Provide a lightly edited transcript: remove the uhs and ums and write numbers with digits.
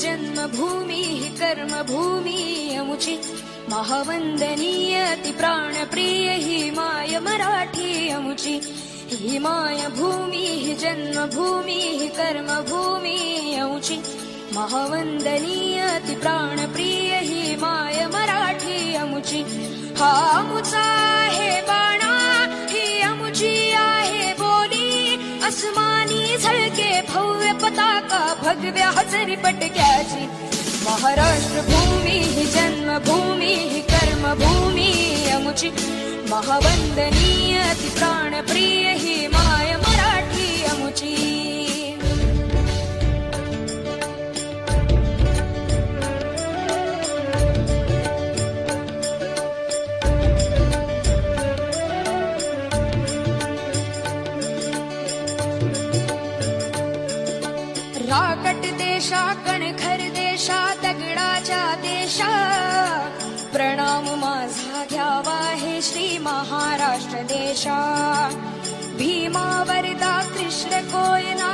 जन्मभूमी हि कर्मभूमी अमुची महावंदनीय अति प्राणप्रिय ही माय मराठी अमुची ही माय भूमी हि जन्मभूमी हि कर्मभूमी अमुची महावंदनीय अति प्राणप्रिय ही माय मराठी अमुची हा अमुचा आहे बाणा ही अमुची आहे बोली अस्मानी झळके भव्य पताका भगव्या हजरी पटक्याची महाराष्ट्र भूमी ही जन्मभूमी ही कर्मभूमी अमुची महावंदनीय अति प्राणप्रिय ही माय मराठी अमुची राकट देशा कणखर देशा दगडाच्या देशा प्रणाम माझा घ्यावा हे श्री महाराष्ट्र देशा भीमा वरदा कृष्ण कोयना